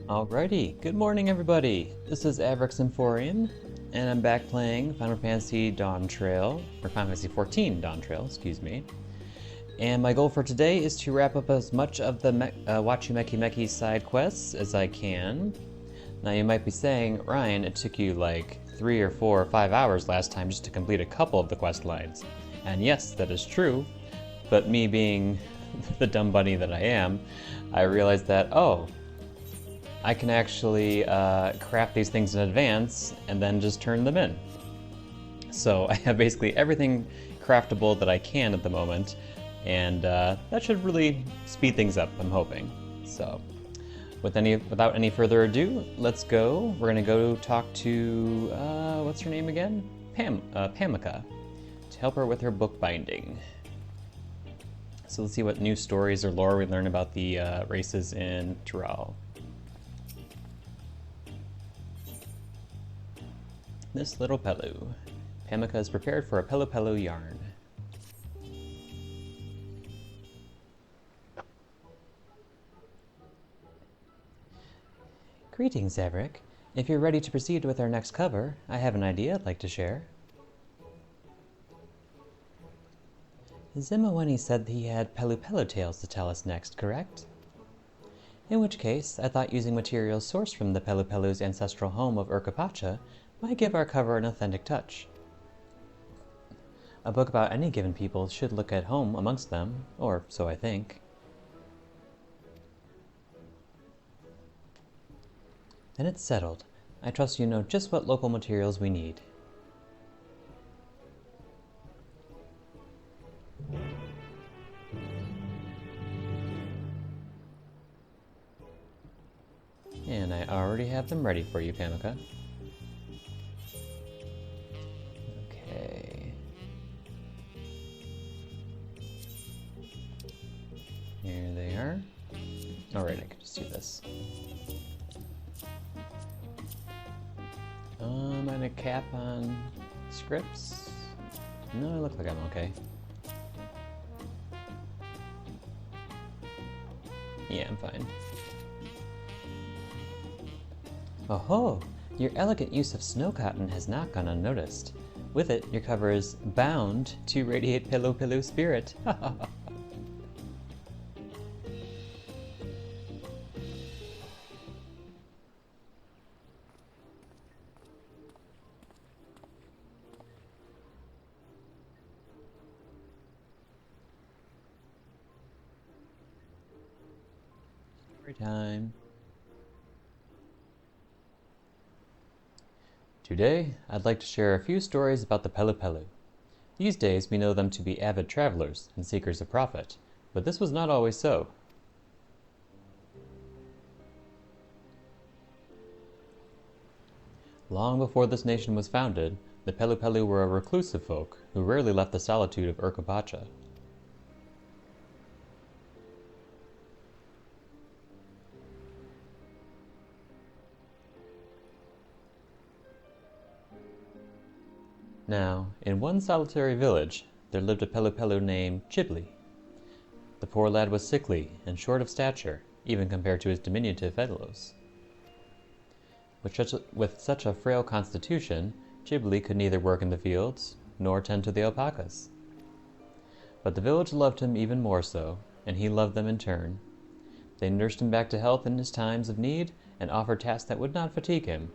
Alrighty, good morning everybody! This is FFXIV, and I'm back playing Final Fantasy Dawntrail, or Final Fantasy XIV Dawntrail, excuse me. And my goal for today is to wrap up as much of the Wachumeqimeqi side quests as I can. Now you might be saying, Ryan, it took you like 3 or 4 or 5 hours last time just to complete a couple of the quest lines. And yes, that is true, but me being the dumb bunny that I am, I realized that, oh, I can actually craft these things in advance and then just turn them in. So I have basically everything craftable that I can at the moment, and that should really speed things up, I'm hoping. So without any further ado, let's go. We're gonna go talk to, what's her name again? Pamika, to help her with her bookbinding. So let's see what new stories or lore we learn about the races in Tyrell. This little Pelu. Pamika is prepared for a Pelupelu yarn. Greetings, Everick. If you're ready to proceed with our next cover, I have an idea I'd like to share. Zimawani said he had Pelupelu tales to tell us next, correct? In which case, I thought using materials sourced from the Pelupelu's ancestral home of Urkapacha might give our cover an authentic touch. A book about any given people should look at home amongst them, or so I think. Then it's settled. I trust you know just what local materials we need. And I already have them ready for you, Pamika. Okay. Here they are. Alright, I can just do this. I'm gonna cap on scripts. No, I look like I'm okay. Yeah, I'm fine. Oh-ho! Your elegant use of snow cotton has not gone unnoticed. With it, your cover is bound to radiate Pelupelu spirit. Story time. Today, I'd like to share a few stories about the Pelupelu. These days, we know them to be avid travelers and seekers of profit, but this was not always so. Long before this nation was founded, the Pelupelu were a reclusive folk who rarely left the solitude of Urkapacha. Now, in one solitary village, there lived a Pelupelu named Chibli. The poor lad was sickly and short of stature, even compared to his diminutive fellows. With such a frail constitution, Chibli could neither work in the fields, nor tend to the alpacas. But the village loved him even more so, and he loved them in turn. They nursed him back to health in his times of need, and offered tasks that would not fatigue him.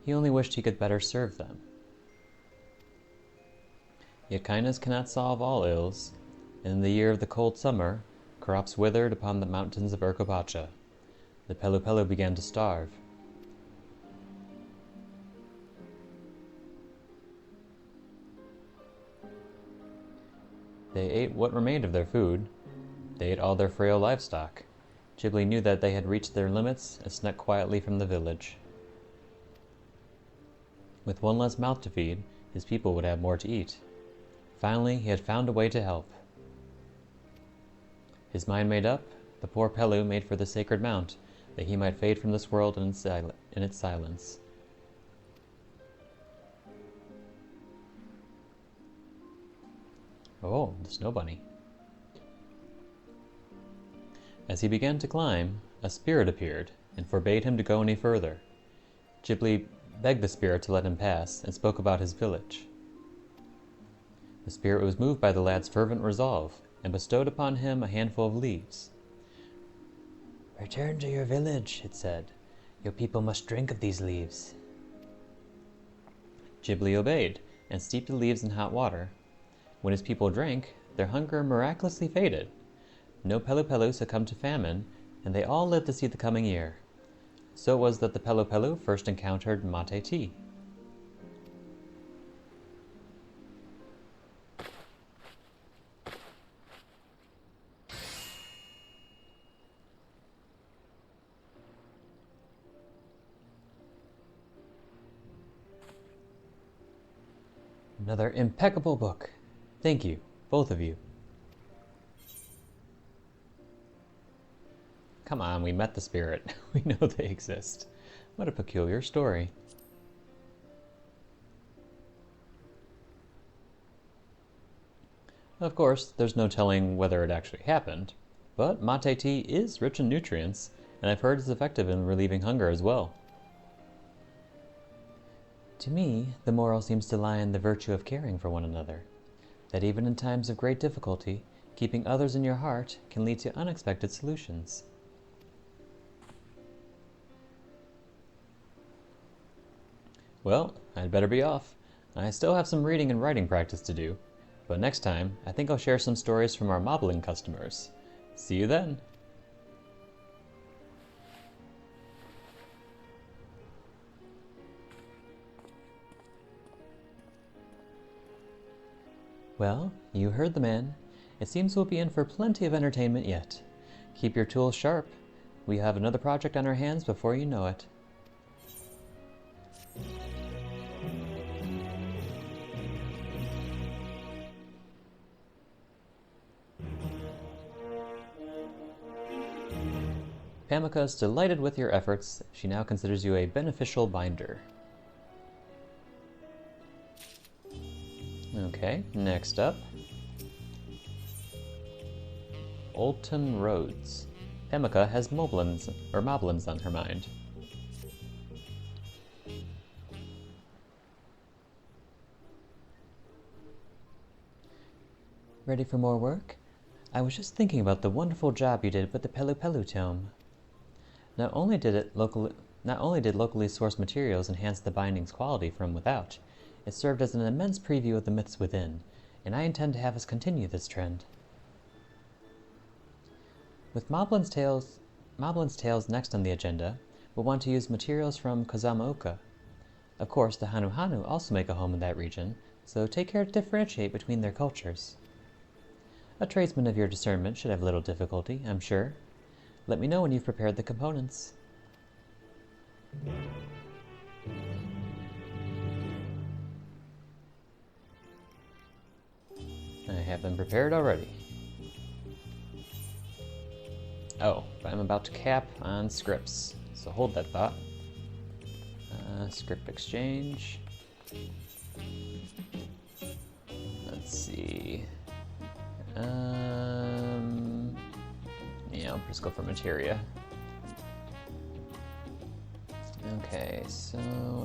He only wished he could better serve them. Yet kindness cannot solve all ills, and in the year of the cold summer, crops withered upon the mountains of Urkapacha. The Pelupelu began to starve. They ate what remained of their food. They ate all their frail livestock. Chibli knew that they had reached their limits and snuck quietly from the village. With one less mouth to feed, his people would have more to eat. Finally, he had found a way to help. His mind made up, the poor Pelu made for the sacred mount, that he might fade from this world in its silence. Oh, the snow bunny. As he began to climb, a spirit appeared, and forbade him to go any further. Ghibli begged the spirit to let him pass, and spoke about his village. The spirit was moved by the lad's fervent resolve, and bestowed upon him a handful of leaves. "Return to your village," it said. "Your people must drink of these leaves." Ghibli obeyed, and steeped the leaves in hot water. When his people drank, their hunger miraculously faded. No Pelupelu succumbed to famine, and they all lived to see the coming year. So it was that the Pelupelu first encountered mate tea. Another impeccable book. Thank you, both of you. Come on, we met the spirit. We know they exist. What a peculiar story. Of course, there's no telling whether it actually happened, but mate tea is rich in nutrients, and I've heard it's effective in relieving hunger as well. To me, the moral seems to lie in the virtue of caring for one another, that even in times of great difficulty, keeping others in your heart can lead to unexpected solutions. Well, I'd better be off. I still have some reading and writing practice to do, but next time, I think I'll share some stories from our Moblin customers. See you then! Well, you heard the man. It seems we'll be in for plenty of entertainment yet. Keep your tools sharp. We have another project on our hands before you know it. Pamika is delighted with your efforts. She now considers you a beneficial binder. Okay, next up. Olton Roads. Pamika has Moblins on her mind. Ready for more work? I was just thinking about the wonderful job you did with the Pelupelu tome. Not only did locally sourced materials enhance the binding's quality from without, it served as an immense preview of the myths within, and I intend to have us continue this trend. With Moblins Tales next on the agenda, we'll want to use materials from Kozamaoka. Of course, the Hanu also make a home in that region, so take care to differentiate between their cultures. A tradesman of your discernment should have little difficulty, I'm sure. Let me know when you've prepared the components. I have them prepared already. Oh, but I'm about to cap on scripts, so hold that thought. Script exchange. Let's see. Yeah, I'll just go for materia. Okay, so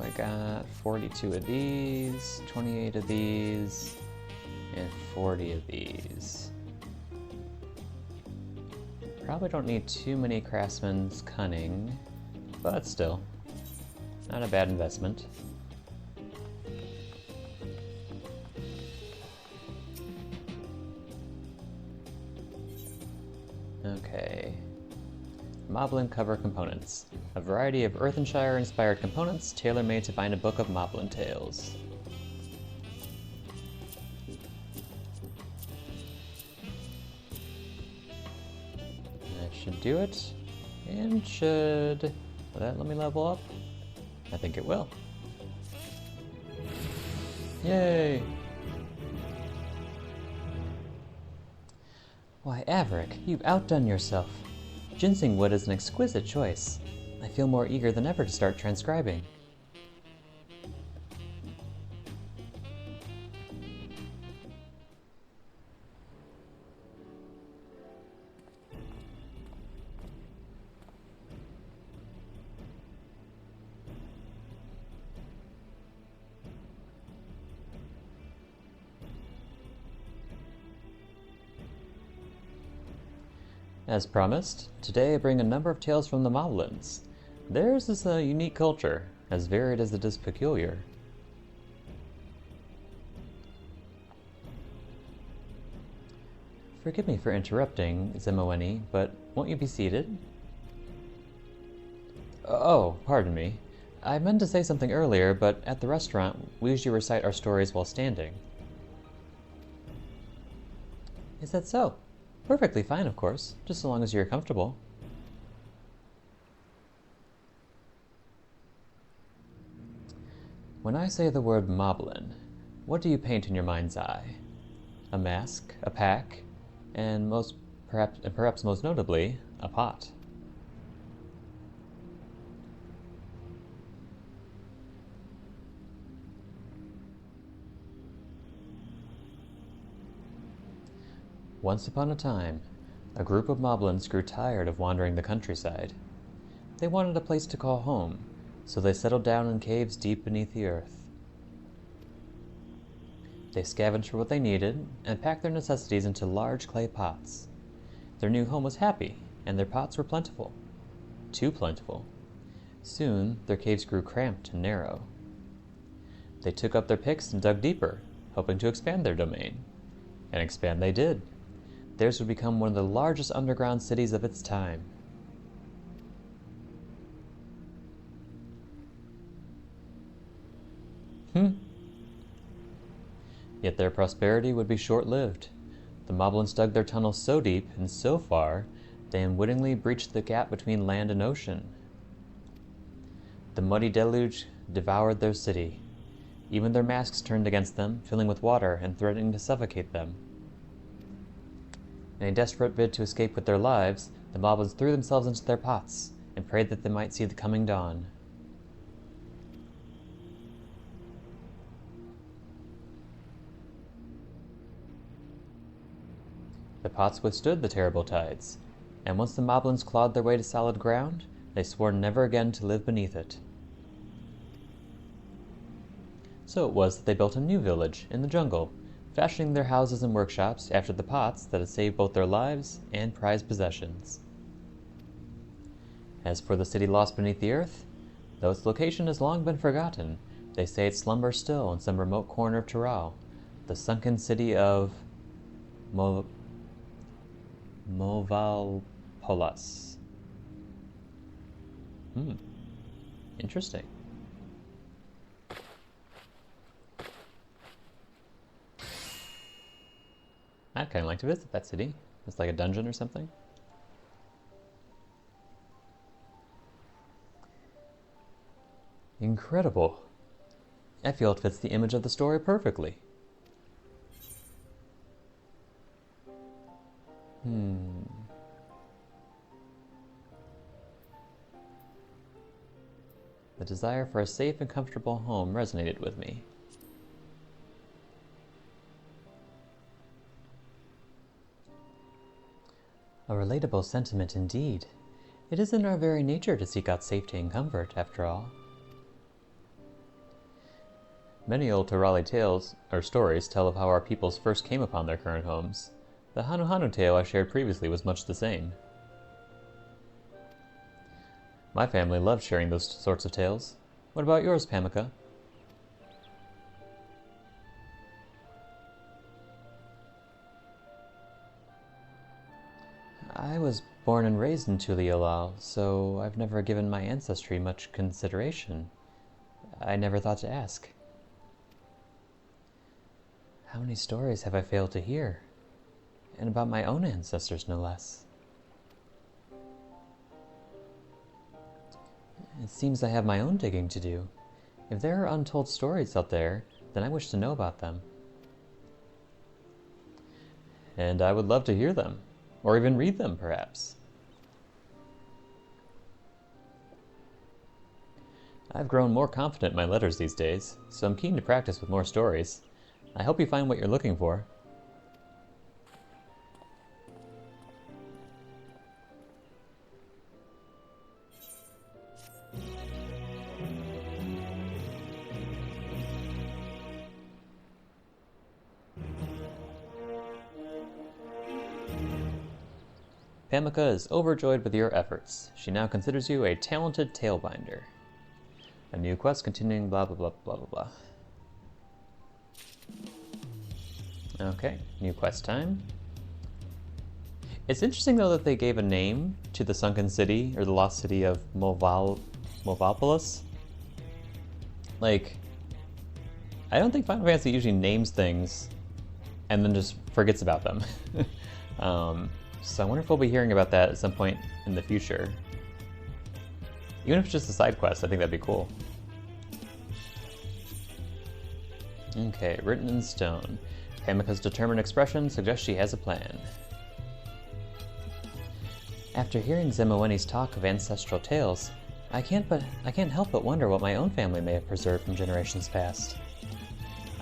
I got 42 of these, 28 of these, and 40 of these. Probably don't need too many craftsman's cunning, but still, not a bad investment. Okay. Moblin cover components. A variety of Earthenshire-inspired components tailor-made to bind a book of Moblin tales. That should do it. And will that let me level up? I think it will. Yay! Why, Averick, you've outdone yourself. Ginseng wood is an exquisite choice. I feel more eager than ever to start transcribing. As promised, today I bring a number of tales from the Moblins. Theirs is a unique culture, as varied as it is peculiar. Forgive me for interrupting, Zemoweni, but won't you be seated? Oh, pardon me. I meant to say something earlier, but at the restaurant, we usually recite our stories while standing. Is that so? Perfectly fine, of course, just so long as you're comfortable. When I say the word Moblin, what do you paint in your mind's eye? A mask, a pack, and perhaps most notably, a pot. Once upon a time, a group of Moblins grew tired of wandering the countryside. They wanted a place to call home, so they settled down in caves deep beneath the earth. They scavenged for what they needed and packed their necessities into large clay pots. Their new home was happy, and their pots were plentiful. Too plentiful. Soon, their caves grew cramped and narrow. They took up their picks and dug deeper, hoping to expand their domain. And expand they did. Theirs would become one of the largest underground cities of its time. Yet their prosperity would be short-lived. The Moblins dug their tunnels so deep and so far, they unwittingly breached the gap between land and ocean. The muddy deluge devoured their city. Even their masks turned against them, filling with water and threatening to suffocate them. In a desperate bid to escape with their lives, the Moblins threw themselves into their pots and prayed that they might see the coming dawn. The pots withstood the terrible tides, and once the Moblins clawed their way to solid ground, they swore never again to live beneath it. So it was that they built a new village in the jungle, fashioning their houses and workshops after the pots that had saved both their lives and prized possessions. As for the city lost beneath the earth, though its location has long been forgotten, they say it slumbers still in some remote corner of Tural, the sunken city of Movalpolas. Interesting. I'd kind of like to visit that city. It's like a dungeon or something. Incredible. I feel it fits the image of the story perfectly. The desire for a safe and comfortable home resonated with me. A relatable sentiment indeed. It is in our very nature to seek out safety and comfort, after all. Many old Turali tales, or stories, tell of how our peoples first came upon their current homes. The Hanu Hanu tale I shared previously was much the same. My family loved sharing those sorts of tales. What about yours, Pamika? I was born and raised in Tuliolal, so I've never given my ancestry much consideration. I never thought to ask. How many stories have I failed to hear? And about my own ancestors, no less. It seems I have my own digging to do. If there are untold stories out there, then I wish to know about them. And I would love to hear them, or even read them, perhaps. I've grown more confident in my letters these days, so I'm keen to practice with more stories. I hope you find what you're looking for. Pamika is overjoyed with your efforts. She now considers you a talented tailbinder. A new quest continuing blah blah blah blah blah blah. Okay, new quest time. It's interesting though that they gave a name to the sunken city, or the lost city of Movopolis. Like, I don't think Final Fantasy usually names things and then just forgets about them. So I wonder if we'll be hearing about that at some point in the future. Even if it's just a side quest, I think that'd be cool. Okay, written in stone. Pamika's determined expression suggests she has a plan. After hearing Zemoweni's talk of ancestral tales, I can't help but wonder what my own family may have preserved from generations past.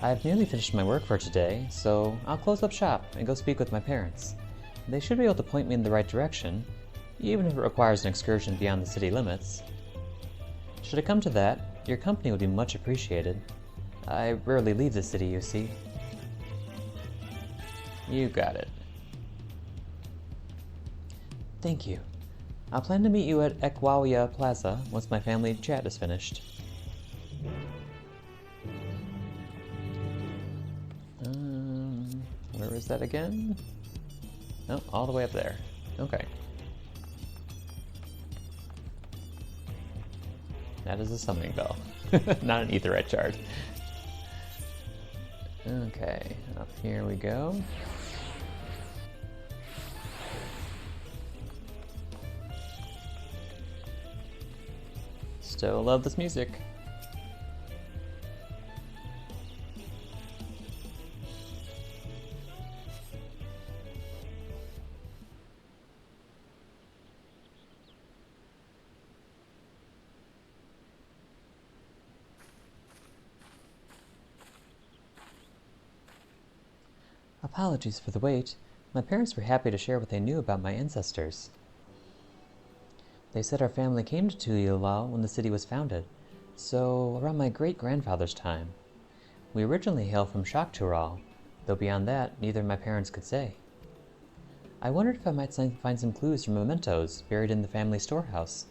I've nearly finished my work for today, so I'll close up shop and go speak with my parents. They should be able to point me in the right direction, even if it requires an excursion beyond the city limits. Should it come to that, your company would be much appreciated. I rarely leave the city, you see. You got it. Thank you. I'll plan to meet you at FFXIV Plaza once my family chat is finished. Where is that again? Oh, all the way up there. Okay. That is a summoning bell, not an aetherite shard. Okay, up here we go. Still love this music. Apologies for the wait. My parents were happy to share what they knew about my ancestors. They said our family came to Tuliulao when the city was founded, so around my great-grandfather's time. We originally hail from Shaktural, though beyond that, neither of my parents could say. I wondered if I might find some clues or mementos buried in the family storehouse,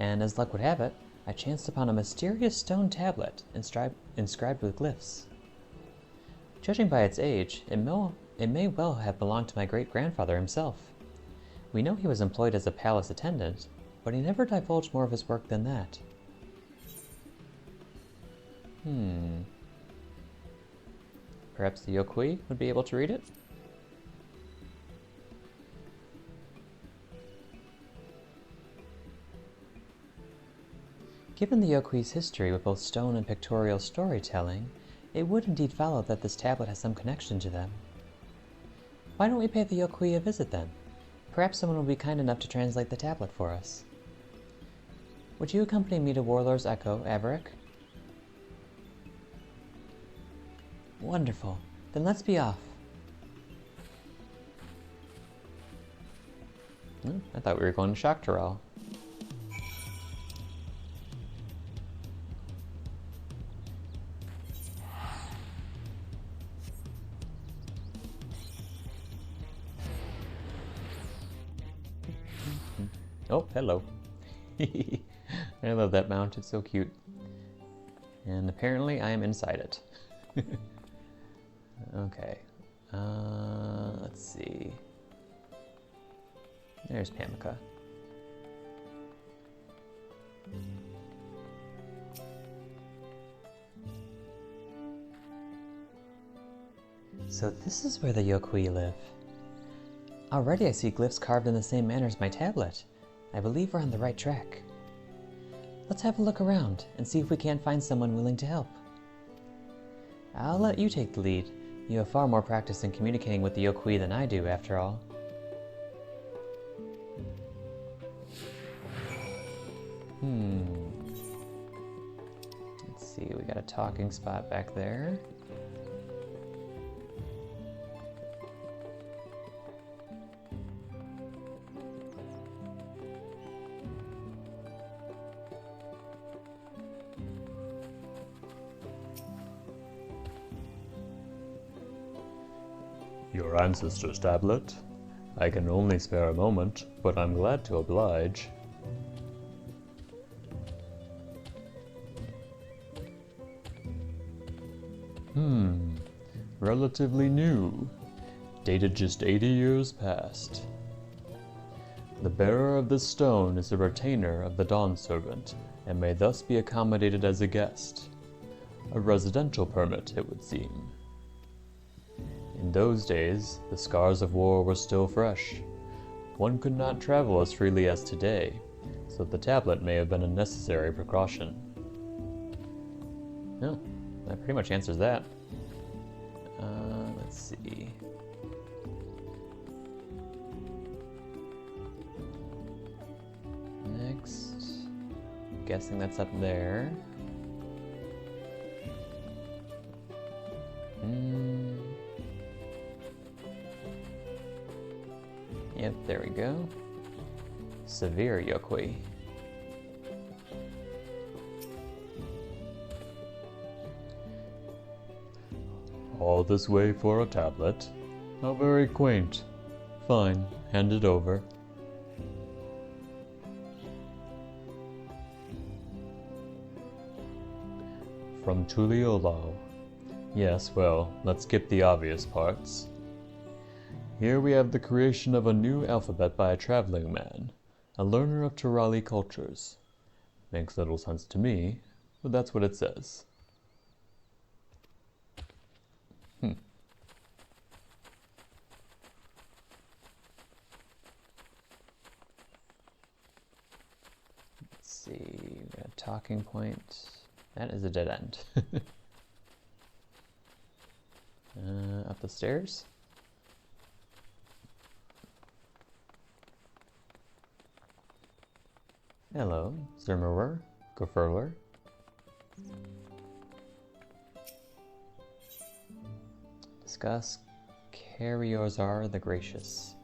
and as luck would have it, I chanced upon a mysterious stone tablet inscribed with glyphs. Judging by its age, it may well have belonged to my great-grandfather himself. We know he was employed as a palace attendant, but he never divulged more of his work than that. Perhaps the Yokui would be able to read it? Given the Yokui's history with both stone and pictorial storytelling, it would indeed follow that this tablet has some connection to them. Why don't we pay the Yokui a visit then? Perhaps someone will be kind enough to translate the tablet for us. Would you accompany me to Warlord's Echo, Averick? Wonderful. Then let's be off. I thought we were going to Shaktural. Oh, hello. I love that mount, it's so cute. And apparently I am inside it. Okay. Let's see. There's Pamika. So this is where the Yokui live. Already I see glyphs carved in the same manner as my tablet. I believe we're on the right track. Let's have a look around and see if we can't find someone willing to help. I'll let you take the lead. You have far more practice in communicating with the Yokui than I do, after all. Let's see, we got a talking spot back there. Your ancestor's tablet? I can only spare a moment, but I'm glad to oblige. Relatively new. Dated just 80 years past. The bearer of this stone is a retainer of the Dawn Servant, and may thus be accommodated as a guest. A residential permit, it would seem. In those days, the scars of war were still fresh. One could not travel as freely as today, so the tablet may have been a necessary precaution. Oh, that pretty much answers that. Let's see. Next. Guessing that's up there. Yep, there we go. Wachumeqimeqi. All this way for a tablet? How very quaint. Fine, hand it over. From Tuliolao. Yes, well, let's skip the obvious parts. Here we have the creation of a new alphabet by a traveling man, a learner of Turali cultures. Makes little sense to me, but that's what it says. Let's see, we got a talking point. That is a dead end. Up the stairs? Hello, Zermerer, Gofurler. Discuss Cariozar the Gracious.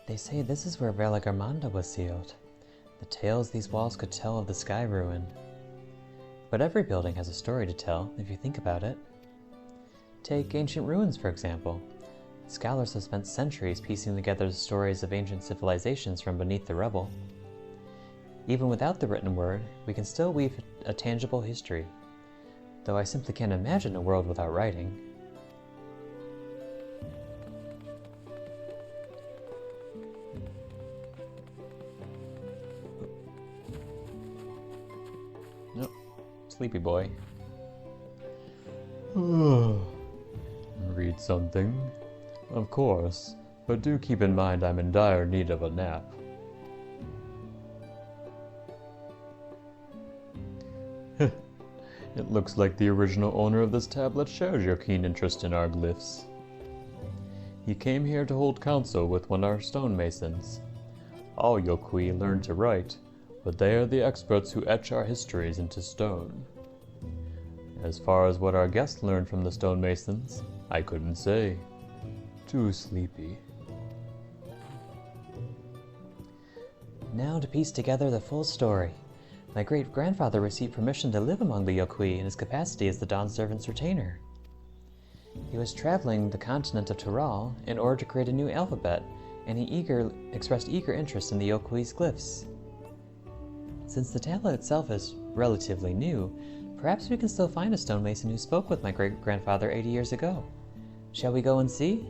They say this is where Velagarmanda was sealed. The tales these walls could tell of the Sky Ruin. But every building has a story to tell, if you think about it. Take ancient ruins, for example. Scholars have spent centuries piecing together the stories of ancient civilizations from beneath the rubble. Even without the written word, we can still weave a tangible history, though I simply can't imagine a world without writing. Nope. Sleepy boy. Read something? Of course, but do keep in mind I'm in dire need of a nap. It looks like the original owner of this tablet shares your keen interest in our glyphs. He came here to hold council with one of our stonemasons. All Yokui learn to write, but they are the experts who etch our histories into stone. As far as what our guest learned from the stonemasons, I couldn't say. Too sleepy. Now to piece together the full story. My great-grandfather received permission to live among the Yokui in his capacity as the Dawn Servant's retainer. He was traveling the continent of Tural in order to create a new alphabet, and he expressed eager interest in the Yokui's glyphs. Since the tablet itself is relatively new, perhaps we can still find a stonemason who spoke with my great-grandfather 80 years ago. Shall we go and see?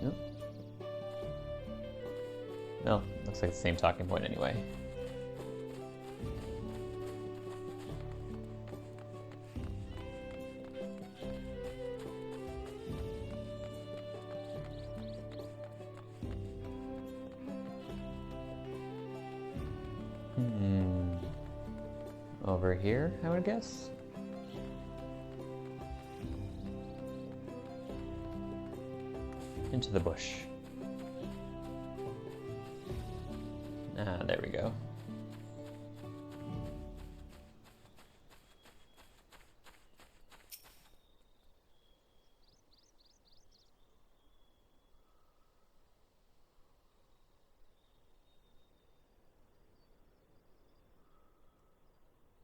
Nope. No, looks like the same talking point anyway. Over here, I would guess. Into the bush. Ah, there we go.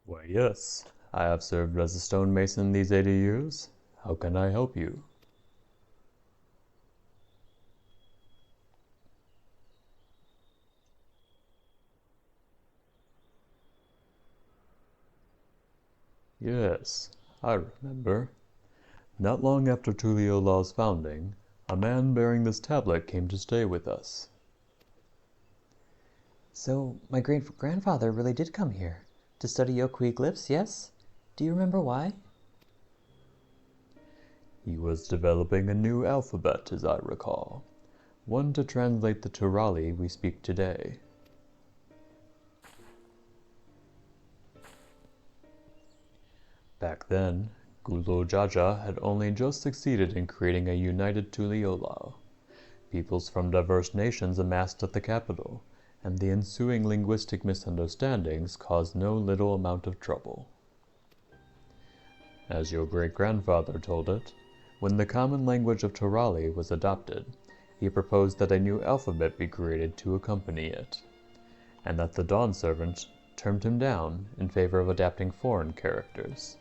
Why, yes. I have served as a stonemason these 80 years. How can I help you? Yes, I remember. Not long after Tuliola's founding, a man bearing this tablet came to stay with us. So, my great-grandfather really did come here to study Wachumeqimeqi, yes? Do you remember why? He was developing a new alphabet, as I recall. One to translate the Turali we speak today. Back then, Mamool Ja had only just succeeded in creating a united Tuliyola. Peoples from diverse nations amassed at the capital, and the ensuing linguistic misunderstandings caused no little amount of trouble. As your great-grandfather told it, when the common language of Turali was adopted, he proposed that a new alphabet be created to accompany it, and that the Dawn Servant turned him down in favor of adapting foreign characters.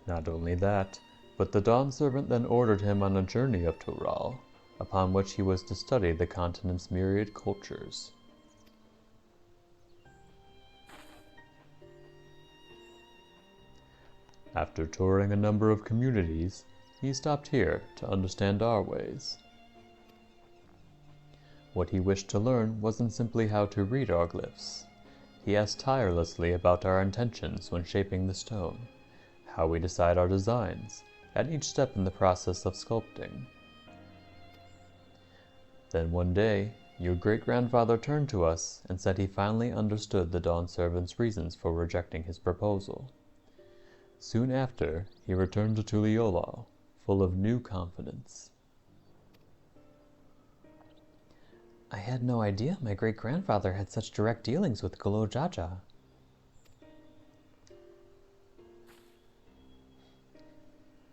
Not only that, but the Dawn Servant then ordered him on a journey of Tural, upon which he was to study the continent's myriad cultures. After touring a number of communities, he stopped here to understand our ways. What he wished to learn wasn't simply how to read our glyphs. He asked tirelessly about our intentions when shaping the stone, how we decide our designs, at each step in the process of sculpting. Then one day, your great-grandfather turned to us and said he finally understood the Dawn Servant's reasons for rejecting his proposal. Soon after, he returned to Tuliyola, full of new confidence. I had no idea my great-grandfather had such direct dealings with Mamool Ja.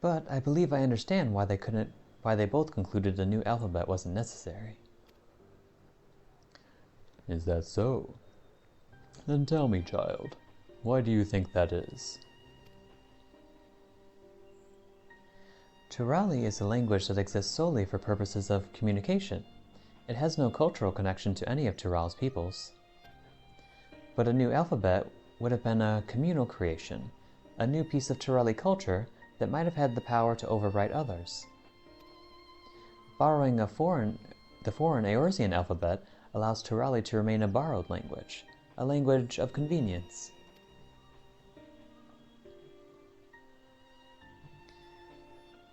But I believe I understand why they both concluded a new alphabet wasn't necessary. Is that so? Then tell me, child, why do you think that is? Turali is a language that exists solely for purposes of communication. It has no cultural connection to any of Tural's peoples. But a new alphabet would have been a communal creation, a new piece of Turali culture that might have had the power to overwrite others. Borrowing the foreign Eorzean alphabet allows Turali to remain a borrowed language, a language of convenience.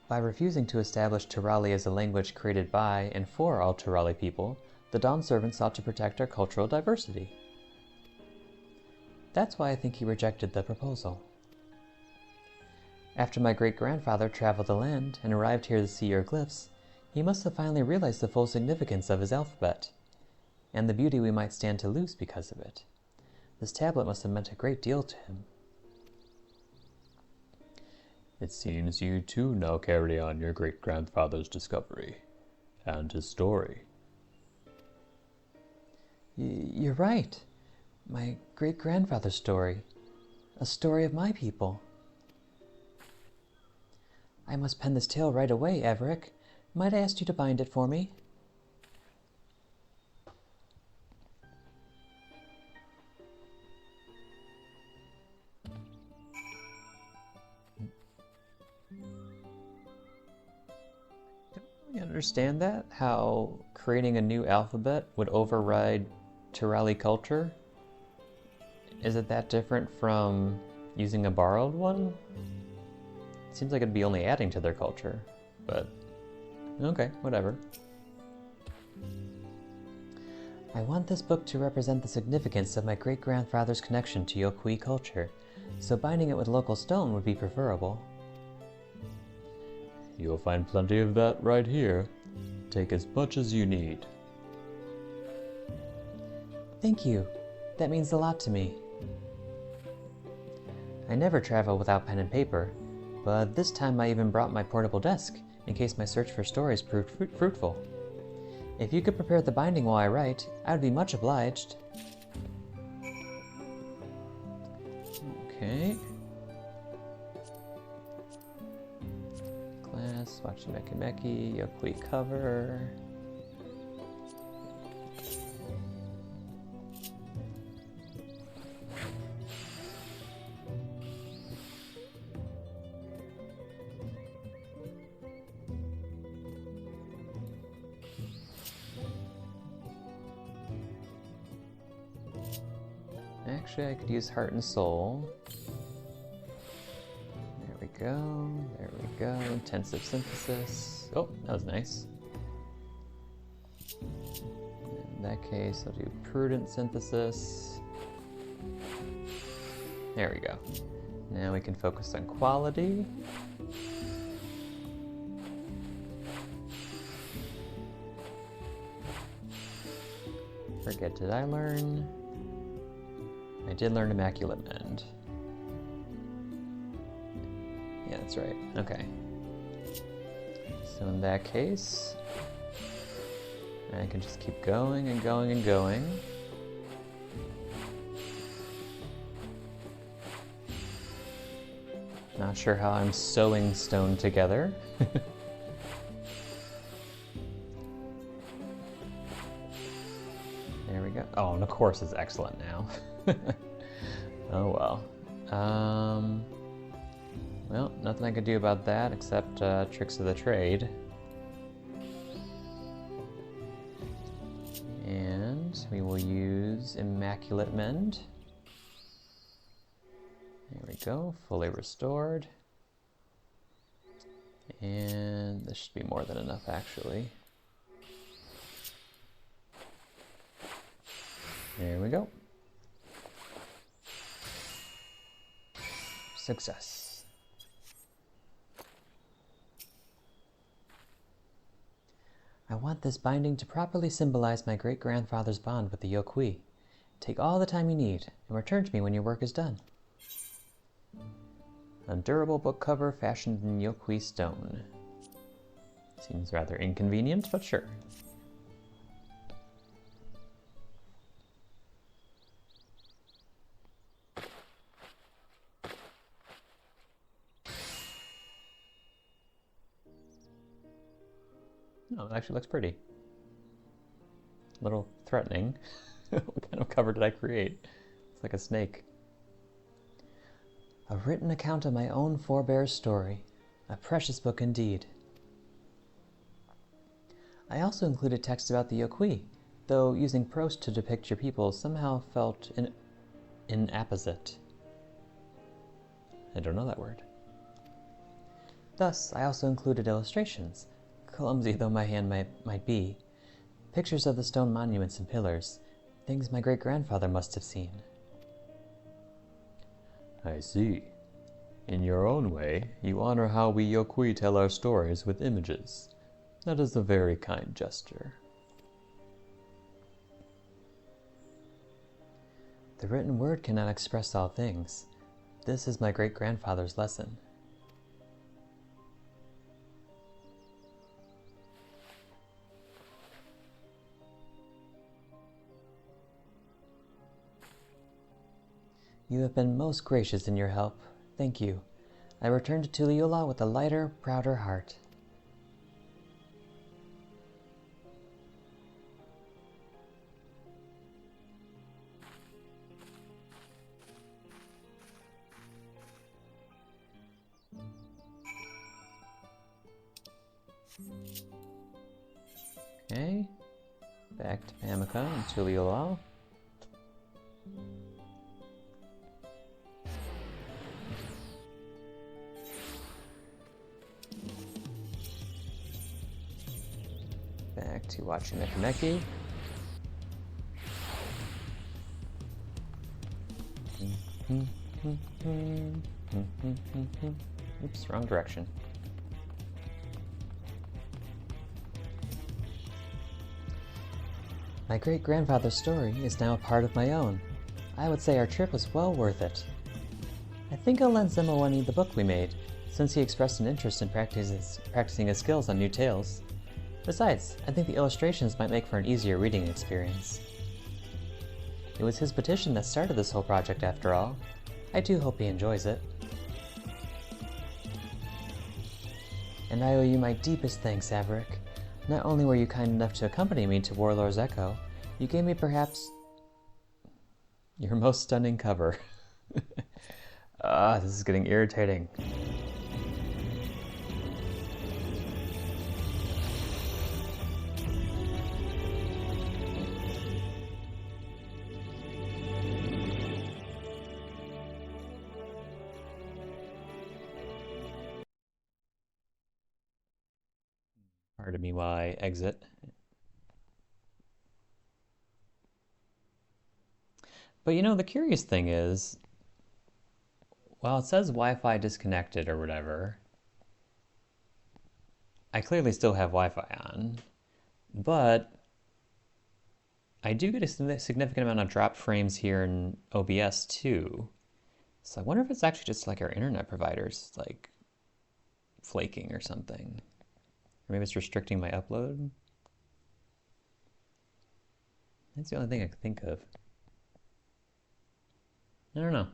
By refusing to establish Turali as a language created by and for all Turali people, the Dawn Servant sought to protect our cultural diversity. That's why I think he rejected the proposal. After my great-grandfather traveled the land and arrived here to see your glyphs, he must have finally realized the full significance of his alphabet, and the beauty we might stand to lose because of it. This tablet must have meant a great deal to him. It seems you too now carry on your great-grandfather's discovery, and his story. You're right. My great-grandfather's story. A story of my people. I must pen this tale right away, Averick. Might I ask you to bind it for me? Don't really understand that, how creating a new alphabet would override Turali culture. Is it that different from using a borrowed one? Seems like it'd be only adding to their culture, but okay, whatever. I want this book to represent the significance of my great-grandfather's connection to Wachumeqi culture, so binding it with local stone would be preferable. You'll find plenty of that right here. Take as much as you need. Thank you. That means a lot to me. I never travel without pen and paper, but this time I even brought my portable desk, in case my search for stories proved fruitful. If you could prepare the binding while I write, I would be much obliged. Okay. Class, Wachumeqimeqi, Yokui cover. Actually, I could use Heart and Soul. There we go, there we go. Intensive Synthesis. Oh, that was nice. In that case, I'll do Prudent Synthesis. There we go. Now we can focus on quality. Forget, did I learn? I did learn Immaculate Mend. Yeah, that's right. Okay. So in that case, I can just keep going and going and going. Not sure how I'm sewing stone together. There we go. Oh, and of course it's excellent now. Oh well. Well, nothing I could do about that except tricks of the trade. And we will use Immaculate Mend. There we go, fully restored. And this should be more than enough actually. There we go. Success. I want this binding to properly symbolize my great-grandfather's bond with the Yokui. Take all the time you need, and return to me when your work is done. A durable book cover fashioned in Yokui stone. Seems rather inconvenient, but sure. No, it actually looks pretty. A little threatening. What kind of cover did I create? It's like a snake. A written account of my own forebear's story. A precious book indeed. I also included text about the Yokui, though using prose to depict your people somehow felt inapposite. I don't know that word. Thus, I also included illustrations, clumsy though my hand might be, pictures of the stone monuments and pillars, things my great-grandfather must have seen. I see. In your own way, you honor how we Yokui tell our stories with images. That is a very kind gesture. The written word cannot express all things. This is my great-grandfather's lesson. You have been most gracious in your help. Thank you. I return to Tuliyola with a lighter, prouder heart. Okay. Back to Pamika and Tuliyola. Back to Wachumeqimeqi. Oops, wrong direction. My great-grandfather's story is now a part of my own. I would say our trip was well worth it. I think I'll lend Zemawani the book we made, since he expressed an interest in practicing his skills on new tales. Besides, I think the illustrations might make for an easier reading experience. It was his petition that started this whole project after all. I do hope he enjoys it. And I owe you my deepest thanks, Averick. Not only were you kind enough to accompany me to Warlord's Echo, you gave me perhaps your most stunning cover. This is getting irritating. Pardon me while I exit. But you know, the curious thing is, while it says Wi-Fi disconnected or whatever, I clearly still have Wi-Fi on, but I do get a significant amount of dropped frames here in OBS too. So I wonder if it's actually just like our internet providers, like flaking or something. Or maybe it's restricting my upload. That's the only thing I can think of. I don't know.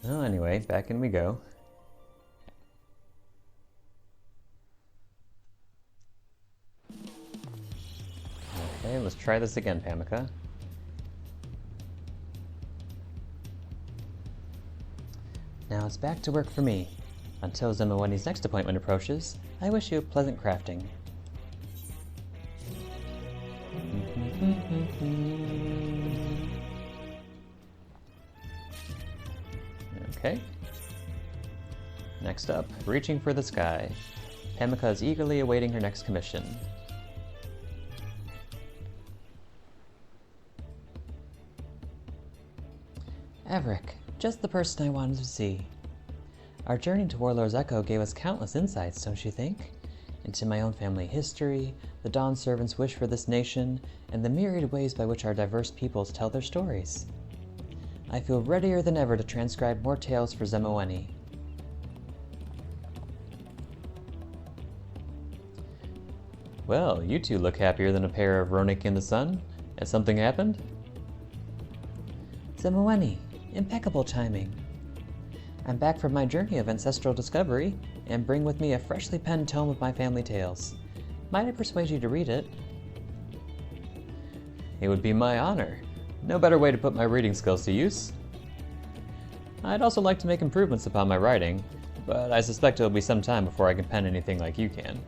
Well, anyway, back in we go. Okay, let's try this again, Pamika. Now it's back to work for me. Until Zemaweni's next appointment approaches, I wish you pleasant crafting. Okay. Next up, reaching for the sky. Pamika is eagerly awaiting her next commission. Averick, just the person I wanted to see. Our journey to Warlord's Echo gave us countless insights, don't you think? Into my own family history, the Dawn Servants' wish for this nation, and the myriad ways by which our diverse peoples tell their stories. I feel readier than ever to transcribe more tales for Zemoweni. Well, you two look happier than a pair of Ronik in the sun. Has something happened? Zemoweni, impeccable timing. I'm back from my journey of ancestral discovery, and bring with me a freshly penned tome of my family tales. Might I persuade you to read it? It would be my honor. No better way to put my reading skills to use. I'd also like to make improvements upon my writing, but I suspect it'll be some time before I can pen anything like you can.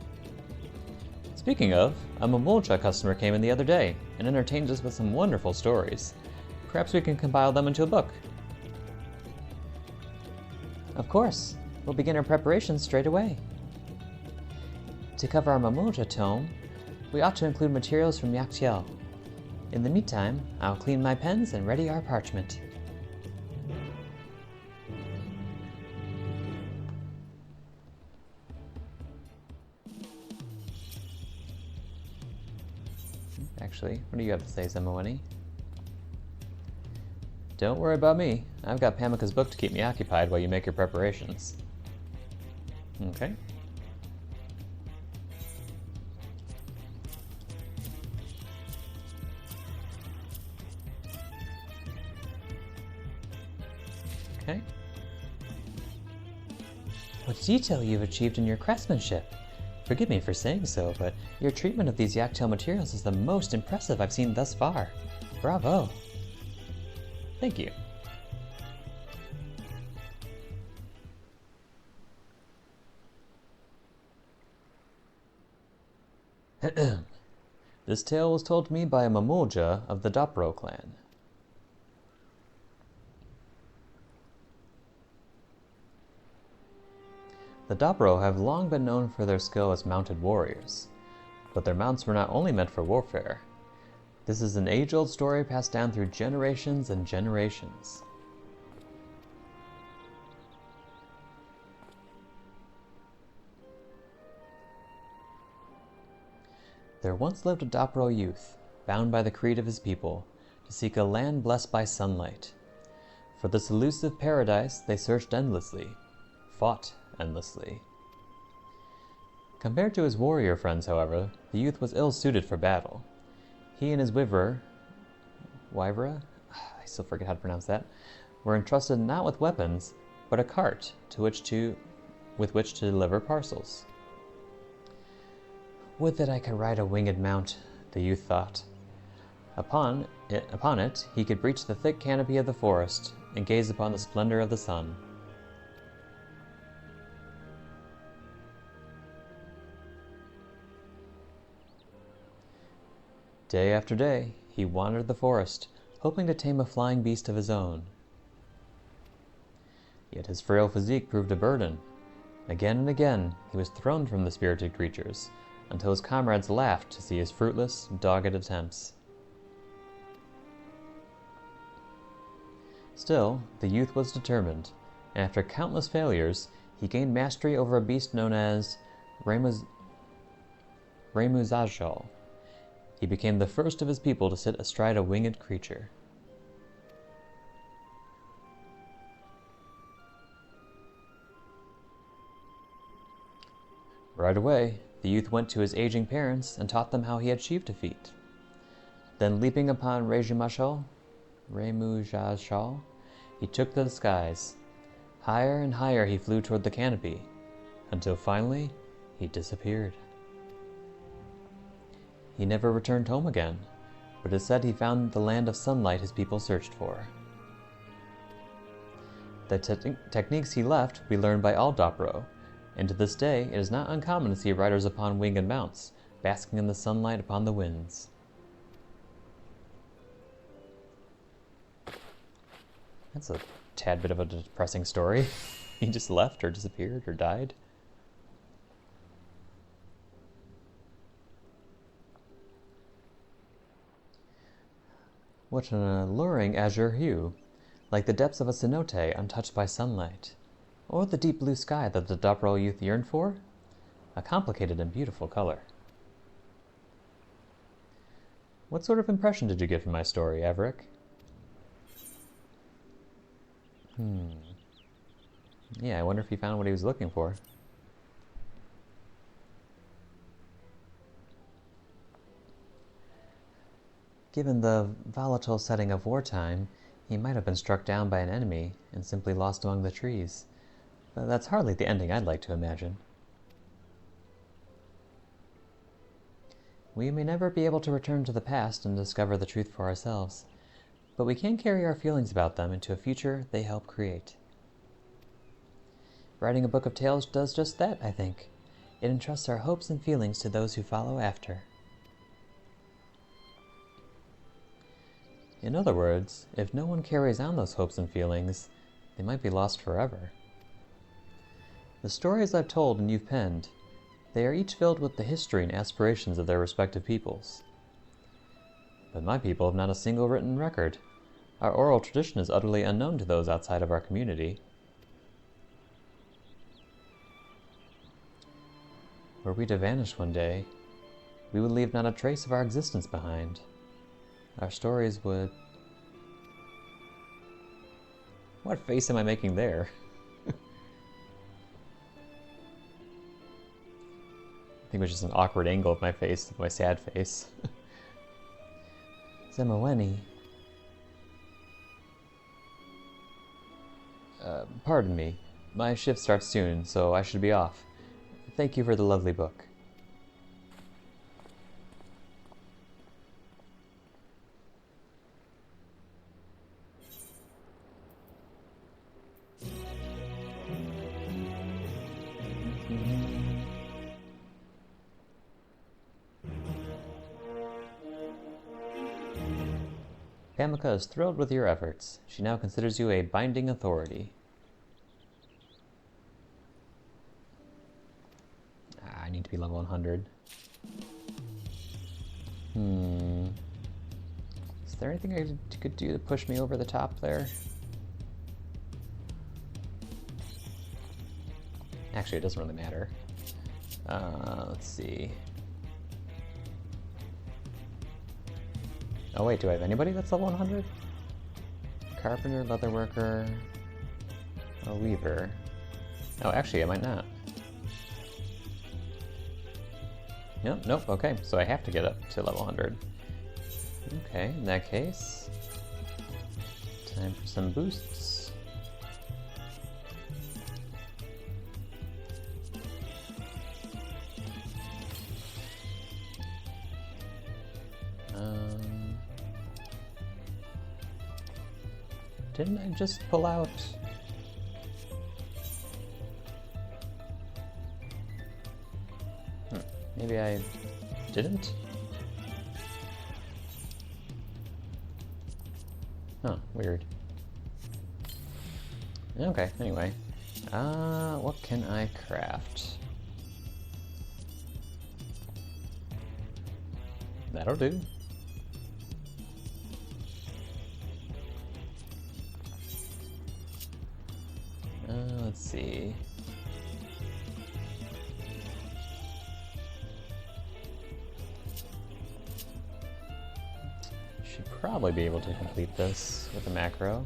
Speaking of, a Mamool Ja customer came in the other day and entertained us with some wonderful stories. Perhaps we can compile them into a book. Of course, we'll begin our preparations straight away. To cover our Mamool Ja tome, we ought to include materials from Yakthiel. In the meantime, I'll clean my pens and ready our parchment. Actually, what do you have to say, Zemoweni? Don't worry about me. I've got Pamika's book to keep me occupied while you make your preparations. Okay. Okay. What detail you've achieved in your craftsmanship! Forgive me for saying so, but your treatment of these Yakthiel materials is the most impressive I've seen thus far. Bravo! Thank you. This tale was told to me by a Mamool Ja of the Dawntrail clan. The Dawntrail have long been known for their skill as mounted warriors, but their mounts were not only meant for warfare. This is an age-old story passed down through generations and generations. There once lived a Dawntrail youth, bound by the creed of his people, to seek a land blessed by sunlight. For this elusive paradise they searched endlessly, fought endlessly. Compared to his warrior friends, however, the youth was ill-suited for battle. He and his wyvera, I still forget how to pronounce that, were entrusted not with weapons, but a cart with which to deliver parcels. Would that I could ride a winged mount, the youth thought. Upon it, he could reach the thick canopy of the forest and gaze upon the splendor of the sun. Day after day, he wandered the forest, hoping to tame a flying beast of his own. Yet his frail physique proved a burden. Again and again, he was thrown from the spirited creatures, until his comrades laughed to see his fruitless, dogged attempts. Still, the youth was determined, and after countless failures, he gained mastery over a beast known as Wachumeqimeqi. He became the first of his people to sit astride a winged creature. Right away, the youth went to his aging parents and taught them how he had achieved a feat. Then, leaping upon Wachumeqimeqi, he took to the skies. Higher and higher he flew toward the canopy, until finally he disappeared. He never returned home again, but it is said he found the land of sunlight his people searched for. The techniques he left we learned by all Dopro, and to this day it is not uncommon to see riders upon winged mounts, basking in the sunlight upon the winds. That's a tad bit of a depressing story. He just left or disappeared or died. What an alluring azure hue, like the depths of a cenote untouched by sunlight, or the deep blue sky that the Dopro youth yearned for. A complicated and beautiful color. What sort of impression did you get from my story, Averick? Yeah, I wonder if he found what he was looking for. Given the volatile setting of wartime, he might have been struck down by an enemy and simply lost among the trees. But that's hardly the ending I'd like to imagine. We may never be able to return to the past and discover the truth for ourselves, but we can carry our feelings about them into a future they help create. Writing a book of tales does just that, I think. It entrusts our hopes and feelings to those who follow after. In other words, if no one carries on those hopes and feelings, they might be lost forever. The stories I've told and you've penned, they are each filled with the history and aspirations of their respective peoples. But my people have not a single written record. Our oral tradition is utterly unknown to those outside of our community. Were we to vanish one day, we would leave not a trace of our existence behind. Our stories would... What face am I making there? I think it was just an awkward angle of my face, my sad face. Zemaweni. Pardon me. My shift starts soon, so I should be off. Thank you for the lovely book. Kamika is thrilled with your efforts. She now considers you a binding authority. I need to be level 100. Is there anything I could do to push me over the top there? Actually, it doesn't really matter. Let's see. Oh wait, do I have anybody that's level 100? Carpenter, leatherworker, a weaver. Oh, actually, I might not. Nope, nope, okay, so I have to get up to level 100. Okay, in that case, time for some boosts. Didn't I just pull out? Maybe I didn't? Huh, weird. Okay, anyway. What can I craft? That'll do. Let's see. Should probably be able to complete this with a macro.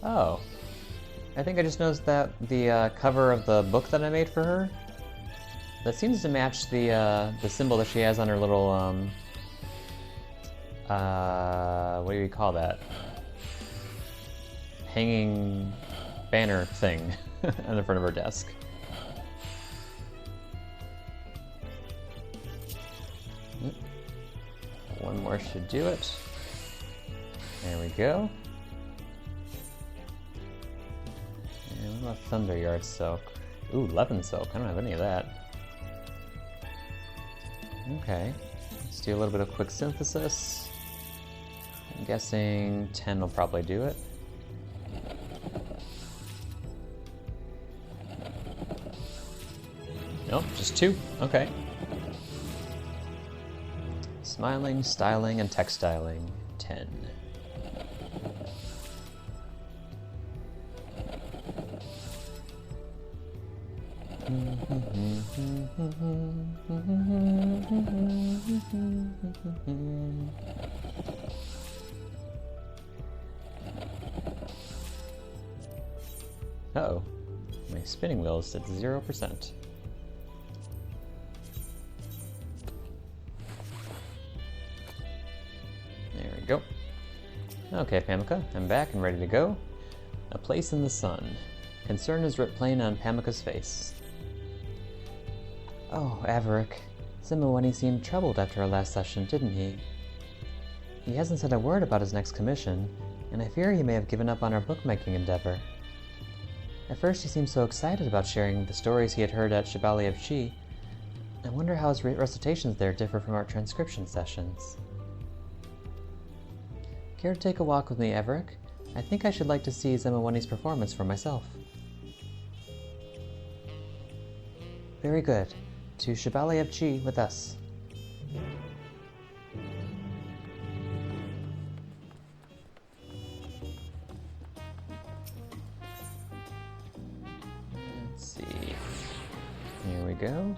Oh, I think I just noticed that the cover of the book that I made for her, that seems to match the symbol that she has on her little what do you call that? Hanging banner thing on the front of her desk. One more should do it. There we go. And what about Thunder Yard Soak? Ooh, Levin Soak. I don't have any of that. Okay. Let's do a little bit of quick synthesis. I'm guessing 10 will probably do it. Nope, just 2. Okay. Smiling, styling, and textiling. 10. Uh-oh. My spinning wheel is at 0%. There we go. Okay, Pamika, I'm back and ready to go. A place in the sun. Concern is writ plain on Pamika's face. Oh, Averick. Simawani seemed troubled after our last session, didn't he? He hasn't said a word about his next commission, and I fear he may have given up on our bookmaking endeavor. At first he seemed so excited about sharing the stories he had heard at FFXIV. I wonder how his recitations there differ from our transcription sessions. Care to take a walk with me, Averick? I think I should like to see Zemawani's performance for myself. Very good. To FFXIV with us. Let's see. Here we go.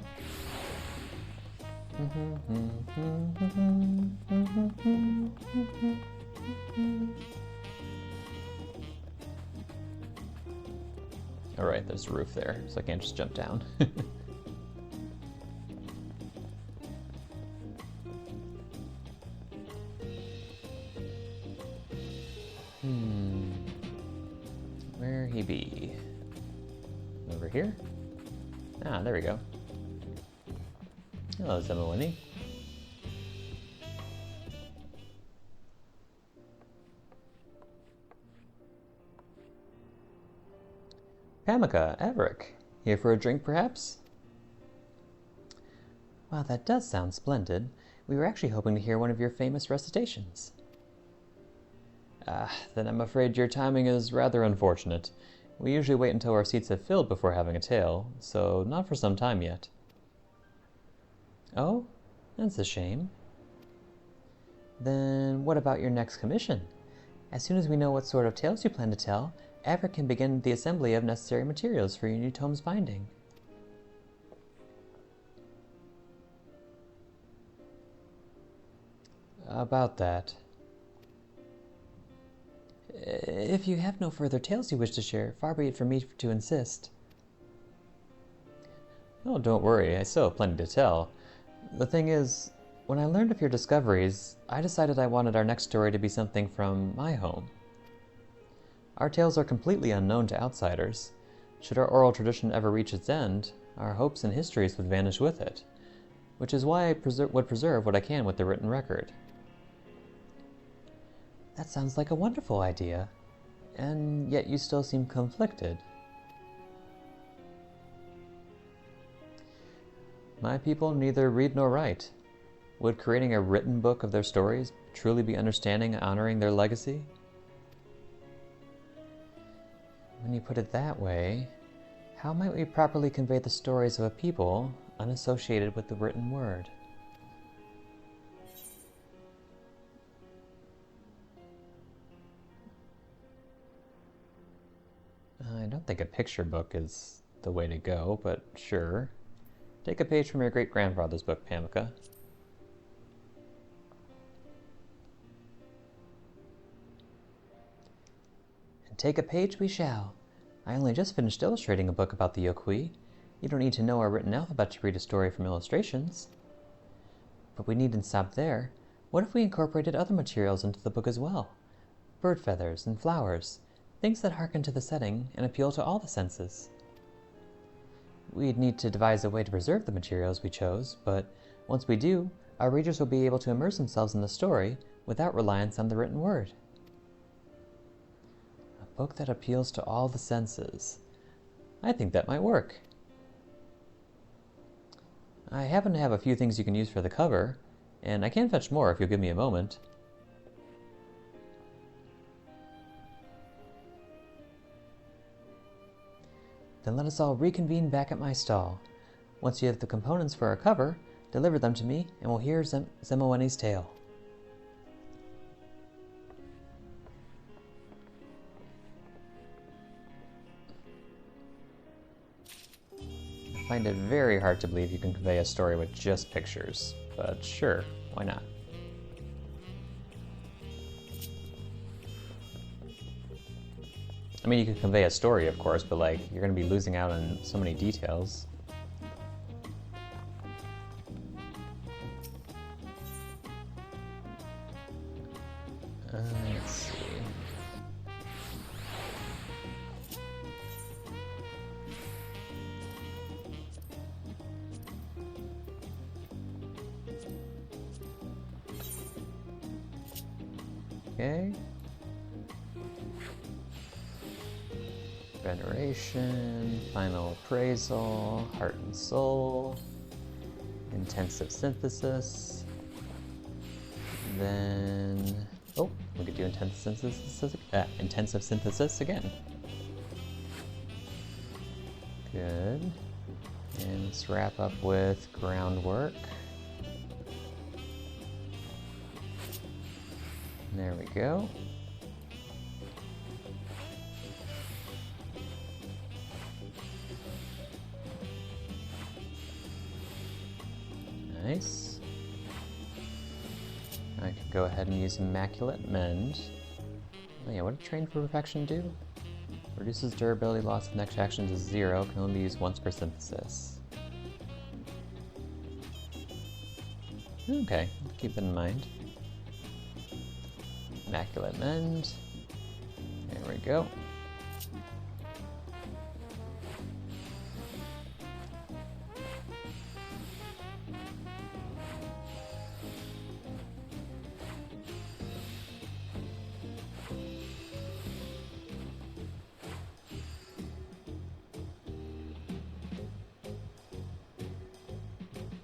Alright, there's a roof there, so I can't just jump down. Where he be? Over here? Ah, there we go. Hello, Zemawani. Pamika, Averick. Here for a drink, perhaps? Wow, that does sound splendid. We were actually hoping to hear one of your famous recitations. Then I'm afraid your timing is rather unfortunate. We usually wait until our seats have filled before having a tale, so not for some time yet. Oh? That's a shame. Then what about your next commission? As soon as we know what sort of tales you plan to tell, Averick can begin the assembly of necessary materials for your new tome's binding. About that. If you have no further tales you wish to share, far be it from me to insist. Oh, don't worry, I still have plenty to tell. The thing is, when I learned of your discoveries, I decided I wanted our next story to be something from my home. Our tales are completely unknown to outsiders. Should our oral tradition ever reach its end, our hopes and histories would vanish with it, which is why I would preserve what I can with the written record. That sounds like a wonderful idea, and yet you still seem conflicted. My people neither read nor write. Would creating a written book of their stories truly be understanding and honoring their legacy? When you put it that way, how might we properly convey the stories of a people unassociated with the written word? I don't think a picture book is the way to go, but sure. Take a page from your great-grandfather's book, Pamika. And take a page we shall. I only just finished illustrating a book about the Yokuui. You don't need to know our written alphabet to read a story from illustrations. But we needn't stop there. What if we incorporated other materials into the book as well? Bird feathers and flowers, things that harken to the setting and appeal to all the senses. We'd need to devise a way to preserve the materials we chose, but once we do, our readers will be able to immerse themselves in the story without reliance on the written word. A book that appeals to all the senses. I think that might work. I happen to have a few things you can use for the cover, and I can fetch more if you'll give me a moment. Then let us all reconvene back at my stall. Once you have the components for our cover, deliver them to me, and we'll hear Zemoeni's tale. I find it very hard to believe you can convey a story with just pictures, but sure, why not? I mean, you could convey a story, of course, but like, you're going to be losing out on so many details. Let's see. Okay. Veneration, final appraisal, heart and soul, intensive synthesis, then, oh, we could do intensive synthesis again. Good. And let's wrap up with groundwork. There we go. Nice. I could go ahead and use Immaculate Mend. Oh yeah, what did Train for Perfection do? Reduces durability loss of next action to 0, can only be used once per synthesis. Okay, I'll keep that in mind. Immaculate Mend. There we go.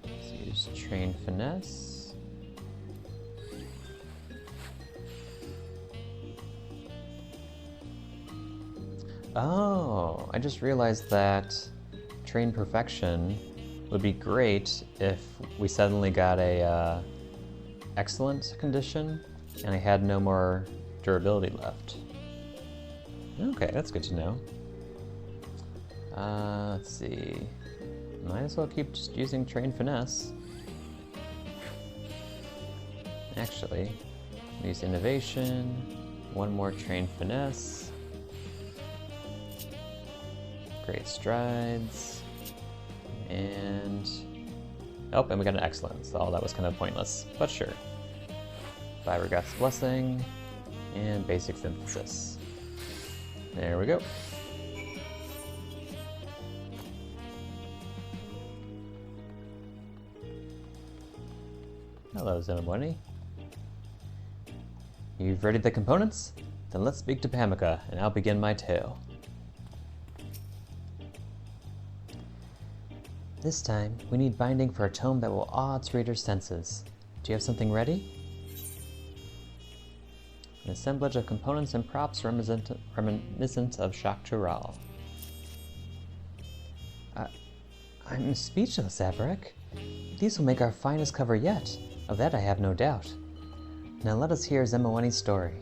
Let's use Train Finesse. Oh, I just realized that Train Perfection would be great if we suddenly got a excellent condition and I had no more durability left. Okay, that's good to know. Let's see. Might as well keep just using Train Finesse. Actually, use Innovation, one more Train Finesse. Great Strides. And... oh, and we got an Excellence, so all that was kind of pointless, but sure. Fibergrass Blessing, and Basic Synthesis. There we go. Hello, Tonawawta. You've readied the components? Then let's speak to Pamika, and I'll begin my tale. This time, we need binding for a tome that will awe its reader's senses. Do you have something ready? An assemblage of components and props reminiscent of Shak Tural. I'm speechless, Abrek. These will make our finest cover yet. Of that I have no doubt. Now let us hear Tonawawta's story.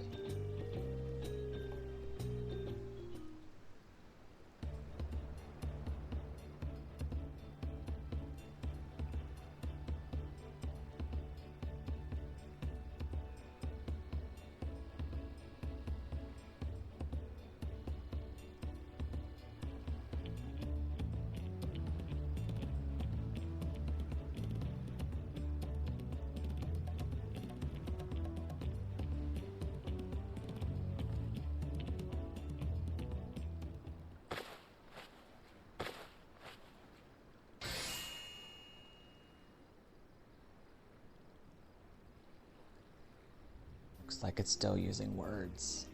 Looks like it's still using words.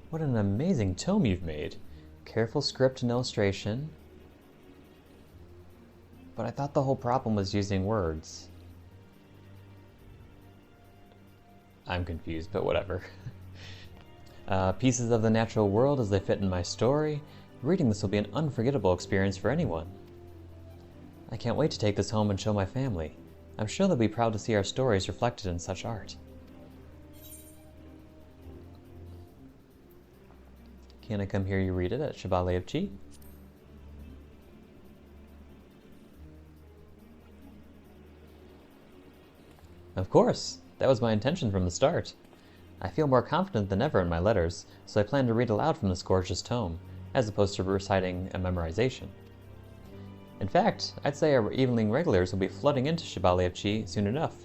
What an amazing tome you've made. Careful script and illustration. But I thought the whole problem was using words. I'm confused, but whatever. Pieces of the natural world as they fit in my story. Reading this will be an unforgettable experience for anyone. I can't wait to take this home and show my family. I'm sure they'll be proud to see our stories reflected in such art. Can I come hear you read it at FFXIV? Of course! That was my intention from the start. I feel more confident than ever in my letters, so I plan to read aloud from this gorgeous tome, as opposed to reciting a memorization. In fact, I'd say our evening regulars will be flooding into FFXIV soon enough.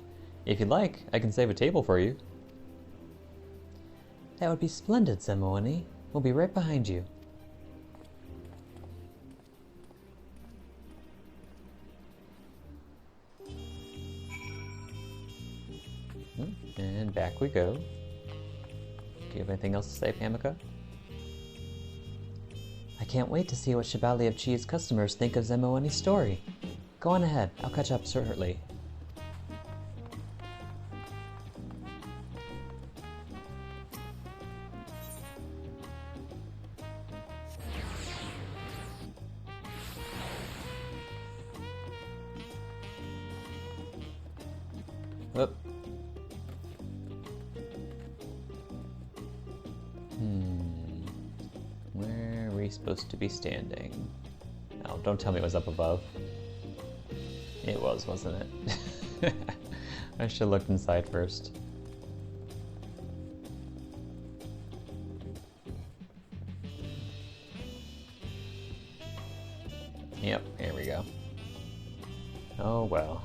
If you'd like, I can save a table for you. That would be splendid, Tonawawta. We'll be right behind you. And back we go. Do you have anything else to say, Pamika? I can't wait to see what FFXIV's customers think of Tonawawta's story. Go on ahead, I'll catch up shortly. Whoop. Where are we supposed to be standing? Oh, don't tell me it was up above. It was, wasn't it? I should have looked inside first. Yep, here we go. Oh well.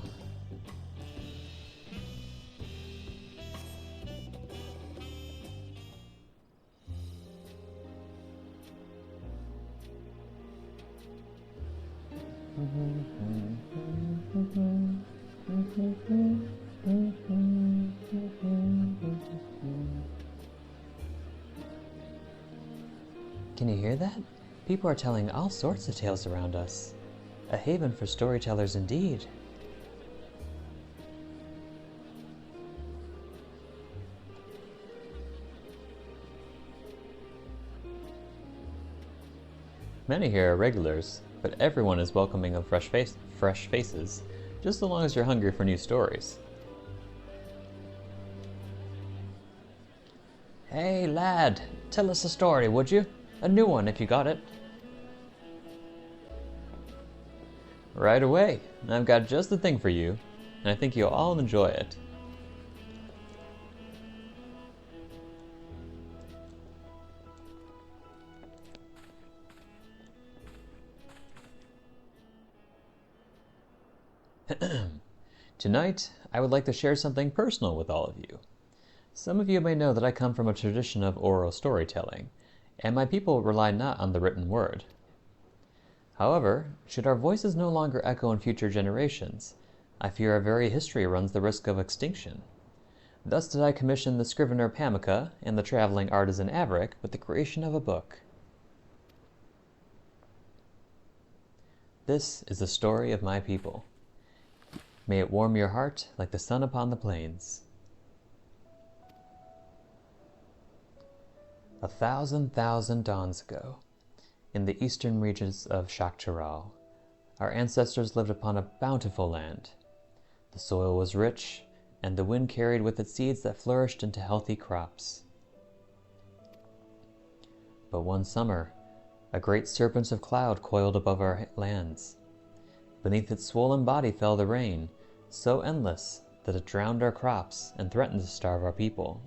Can you hear that? People are telling all sorts of tales around us. A haven for storytellers indeed. Many here are regulars, but everyone is welcoming of fresh faces, just so long as you're hungry for new stories. Hey, lad, tell us a story, would you? A new one, if you got it. Right away. I've got just the thing for you, and I think you'll all enjoy it. Tonight, I would like to share something personal with all of you. Some of you may know that I come from a tradition of oral storytelling, and my people rely not on the written word. However, should our voices no longer echo in future generations, I fear our very history runs the risk of extinction. Thus did I commission the scrivener Pamika and the traveling artisan Averick with the creation of a book. This is the story of my people. May it warm your heart like the sun upon the plains. 1,000 dawns ago, in the eastern regions of Shakcharal, our ancestors lived upon a bountiful land. The soil was rich, and the wind carried with it seeds that flourished into healthy crops. But one summer, a great serpent of cloud coiled above our lands. Beneath its swollen body fell the rain, so endless that it drowned our crops and threatened to starve our people.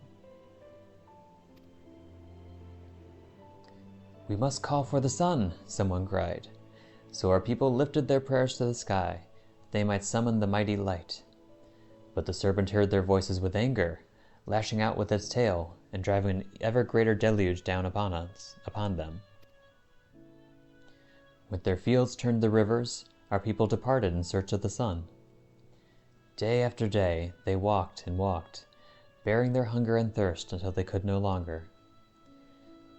"We must call for the sun," someone cried. So our people lifted their prayers to the sky, that they might summon the mighty light. But the serpent heard their voices with anger, lashing out with its tail and driving an ever greater deluge down upon them. With their fields turned to rivers, our people departed in search of the sun. Day after day they walked and walked, bearing their hunger and thirst until they could no longer.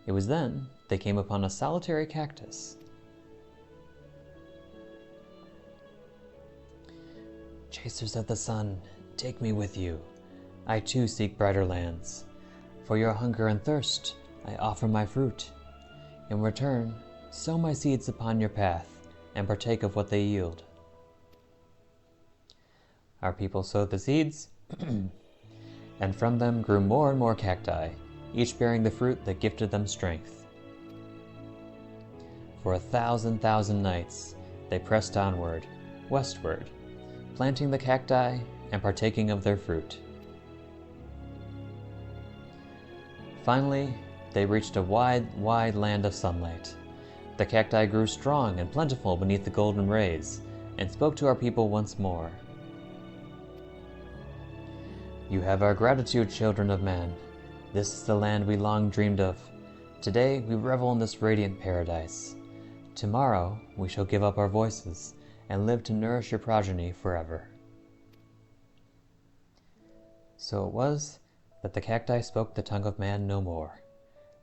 It was then they came upon a solitary cactus. "Chasers of the sun, take me with you. I too seek brighter lands. For your hunger and thirst, I offer my fruit. In return, sow my seeds upon your path, and partake of what they yield." Our people sowed the seeds, and from them grew more and more cacti, each bearing the fruit that gifted them strength. For 1,000 nights, they pressed onward, westward, planting the cacti and partaking of their fruit. Finally, they reached a wide land of sunlight. The cacti grew strong and plentiful beneath the golden rays, and spoke to our people once more. "You have our gratitude, children of man. This is the land we long dreamed of. Today we revel in this radiant paradise. Tomorrow we shall give up our voices and live to nourish your progeny forever." So it was that the cacti spoke the tongue of man no more,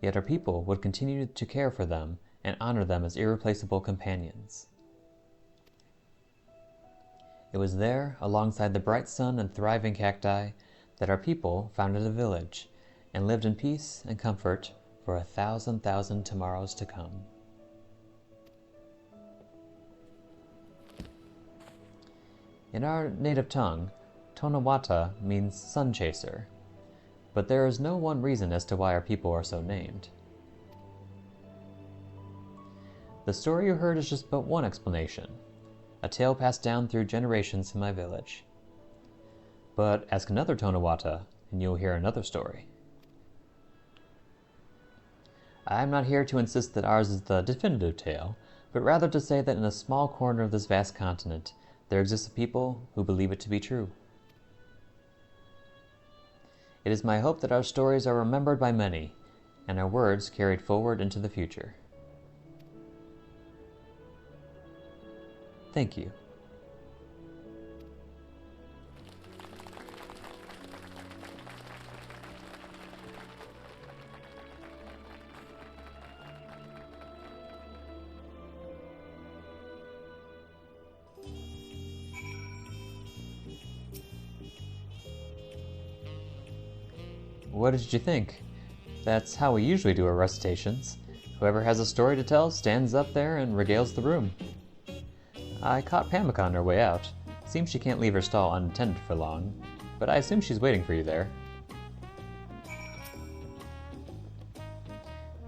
yet our people would continue to care for them and honor them as irreplaceable companions. It was there, alongside the bright sun and thriving cacti, that our people founded a village and lived in peace and comfort for 1,000 tomorrows to come. In our native tongue, Tonawawta means sun chaser, but there is no one reason as to why our people are so named. The story you heard is just but one explanation, a tale passed down through generations in my village. But ask another Tonawawta, and you'll hear another story. I'm not here to insist that ours is the definitive tale, but rather to say that in a small corner of this vast continent, there exists a people who believe it to be true. It is my hope that our stories are remembered by many, and our words carried forward into the future. Thank you. What did you think? That's how we usually do our recitations. Whoever has a story to tell stands up there and regales the room. I caught Pamika on her way out. Seems she can't leave her stall unattended for long, but I assume she's waiting for you there.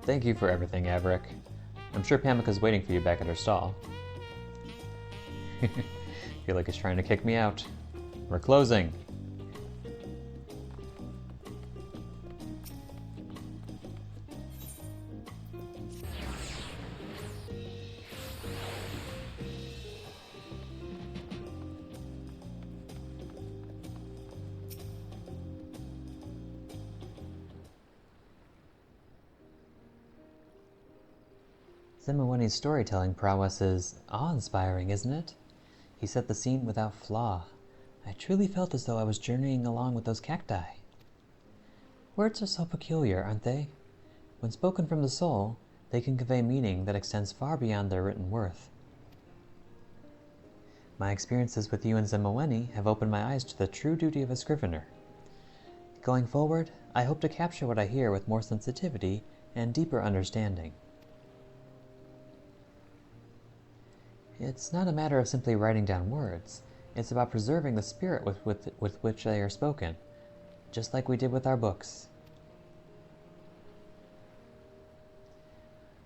Thank you for everything, Averick. I'm sure Pamika's waiting for you back at her stall. Feel like he's trying to kick me out. We're closing. Zimaweni's storytelling prowess is awe-inspiring, isn't it? He set the scene without flaw. I truly felt as though I was journeying along with those cacti. Words are so peculiar, aren't they? When spoken from the soul, they can convey meaning that extends far beyond their written worth. My experiences with you and Zimaweni have opened my eyes to the true duty of a scrivener. Going forward, I hope to capture what I hear with more sensitivity and deeper understanding. It's not a matter of simply writing down words. It's about preserving the spirit with which they are spoken, just like we did with our books.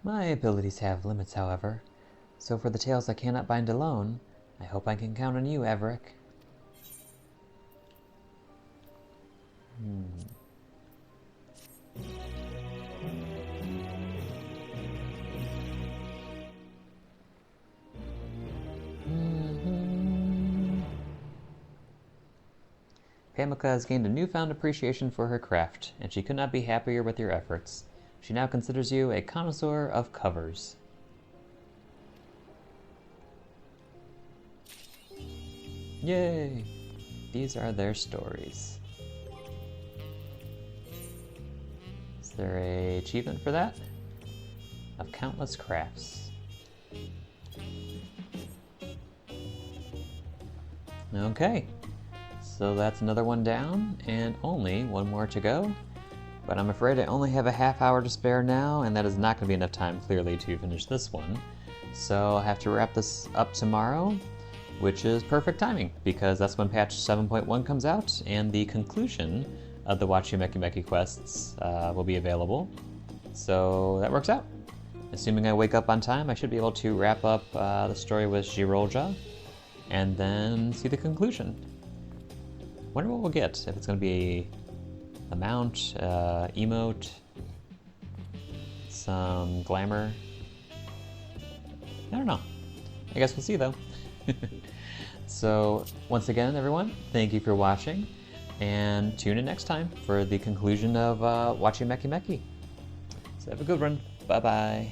My abilities have limits, however, so for the tales I cannot bind alone, I hope I can count on you, Averick. Pamika has gained a newfound appreciation for her craft, and she could not be happier with your efforts. She now considers you a connoisseur of covers. Yay! These are their stories. Is there an achievement for that? Of countless crafts. Okay. So that's another one down, and only one more to go. But I'm afraid I only have a half hour to spare now, and that is not going to be enough time, clearly, to finish this one. So I'll have to wrap this up tomorrow, which is perfect timing, because that's when patch 7.1 comes out, and the conclusion of the Wachumeqimeqi quests will be available. So that works out. Assuming I wake up on time, I should be able to wrap up the story with Mamool Ja, and then see the conclusion. Wonder what we'll get, if it's going to be a mount, emote, some glamour. I don't know. I guess we'll see though. So once again, everyone, thank you for watching, and tune in next time for the conclusion of Wachumeqimeqi. So have a good one. Bye-bye.